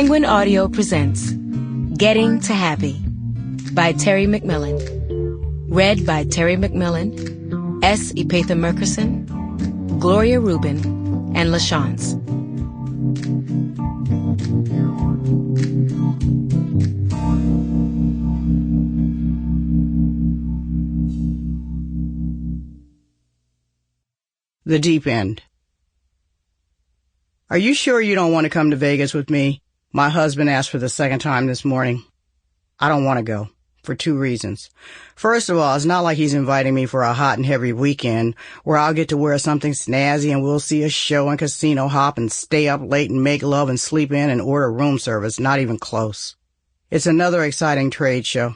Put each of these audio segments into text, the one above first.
Penguin Audio presents Getting to Happy by Terry McMillan. Read by Terry McMillan, S. Epatha Merkerson, Gloria Reuben, and LaShance. The deep end. Are you sure you don't want to come to Vegas with me? My husband asked for the second time this morning. I don't want to go, for two reasons. First of all, it's not like he's inviting me for a hot and heavy weekend where I'll get to wear something snazzy and we'll see a show and casino hop and stay up late and make love and sleep in and order room service. Not even close. It's another exciting trade show.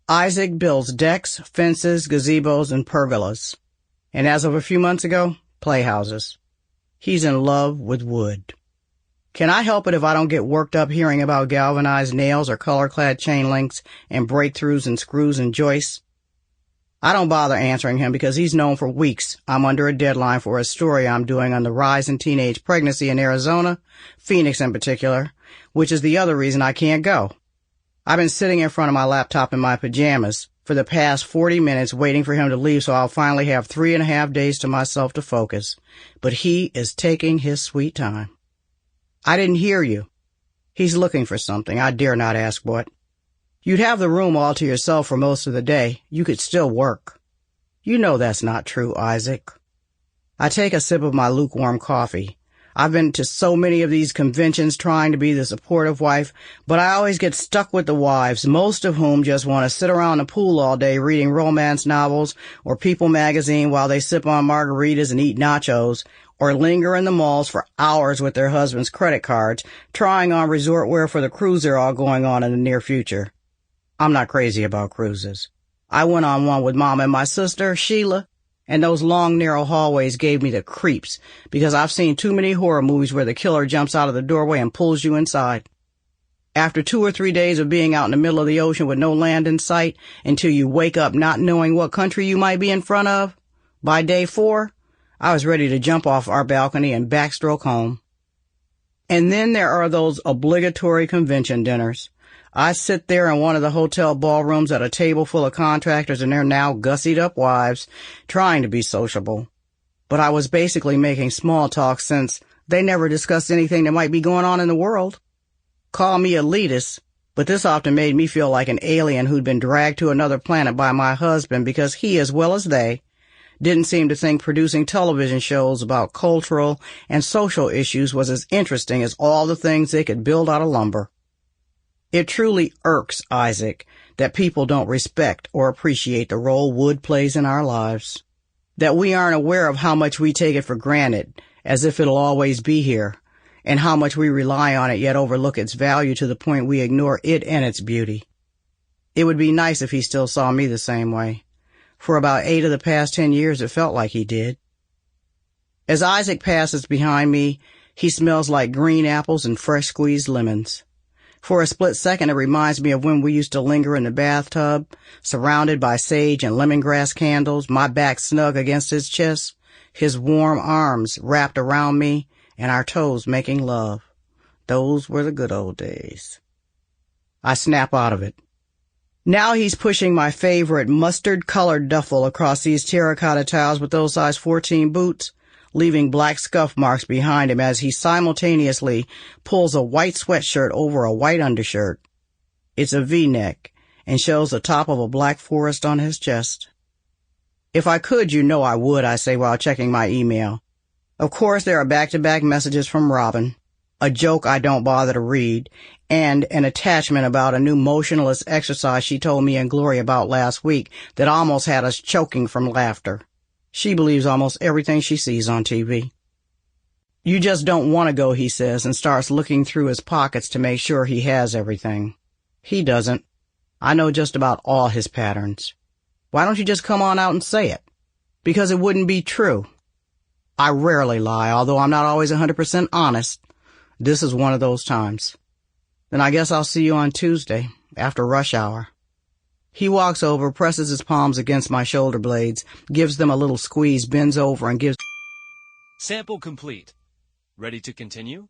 Isaac builds decks, fences, gazebos, and pergolas. And as of a few months ago, playhouses. He's in love with wood. Can I help it if I don't get worked up hearing about galvanized nails or color-clad chain links and breakthroughs and screws and joists? I don't bother answering him because he's known for weeks I'm under a deadline for a story I'm doing on the rise in teenage pregnancy in Arizona, Phoenix in particular, which is the other reason I can't go. I've been sitting in front of my laptop in my pajamas for the past 40 minutes waiting for him to leave so I'll finally have 3.5 days to myself to focus. But he is taking his sweet time. I didn't hear you. He's looking for something. I dare not ask what. You'd have the room all to yourself for most of the day. You could still work. You know that's not true, Isaac. I take a sip of my lukewarm coffee. I've been to so many of these conventions trying to be the supportive wife, but I always get stuck with the wives, most of whom just want to sit around the pool all day reading romance novels or People magazine while they sip on margaritas and eat nachos, or linger in the malls for hours with their husband's credit cards, trying on resort wear for the cruise they're all going on in the near future. I'm not crazy about cruises. I went on one with Mom and my sister, Sheila, and those long, narrow hallways gave me the creeps because I've seen too many horror movies where the killer jumps out of the doorway and pulls you inside. After 2 or 3 days of being out in the middle of the ocean with no land in sight until you wake up not knowing what country you might be in front of, by day 4, I was ready to jump off our balcony and backstroke home. And then there are those obligatory convention dinners. I sit there in one of the hotel ballrooms at a table full of contractors and their now gussied up wives, trying to be sociable. But I was basically making small talk since they never discussed anything that might be going on in the world. Call me elitist, but this often made me feel like an alien who'd been dragged to another planet by my husband because he, as well as they, didn't seem to think producing television shows about cultural and social issues was as interesting as all the things they could build out of lumber. It truly irks Isaac that people don't respect or appreciate the role wood plays in our lives, that we aren't aware of how much we take it for granted, as if it'll always be here, and how much we rely on it yet overlook its value to the point we ignore it and its beauty. It would be nice if he still saw me the same way. For about 8 of the past 10 years, it felt like he did. As Isaac passes behind me, he smells like green apples and fresh squeezed lemons. For a split second, it reminds me of when we used to linger in the bathtub, surrounded by sage and lemongrass candles, my back snug against his chest, his warm arms wrapped around me, and our toes making love. Those were the good old days. I snap out of it. Now he's pushing my favorite mustard-colored duffel across these terracotta tiles with those size 14 boots, leaving black scuff marks behind him as he simultaneously pulls a white sweatshirt over a white undershirt. It's a V-neck and shows the top of a black forest on his chest. If I could, you know I would, I say while checking my email. Of course, there are back-to-back messages from Reuben, a joke I don't bother to read, and an attachment about a new motionless exercise she told me and Gloria about last week that almost had us choking from laughter. She believes almost everything she sees on TV. You just don't want to go, he says, and starts looking through his pockets to make sure he has everything. He doesn't. I know just about all his patterns. Why don't you just come on out and say it? Because it wouldn't be true. I rarely lie, although I'm not always 100% honest. This is one of those times. Then I guess I'll see you on Tuesday, after rush hour. He walks over, presses his palms against my shoulder blades, gives them a little squeeze, bends over, and gives... Sample complete. Ready to continue?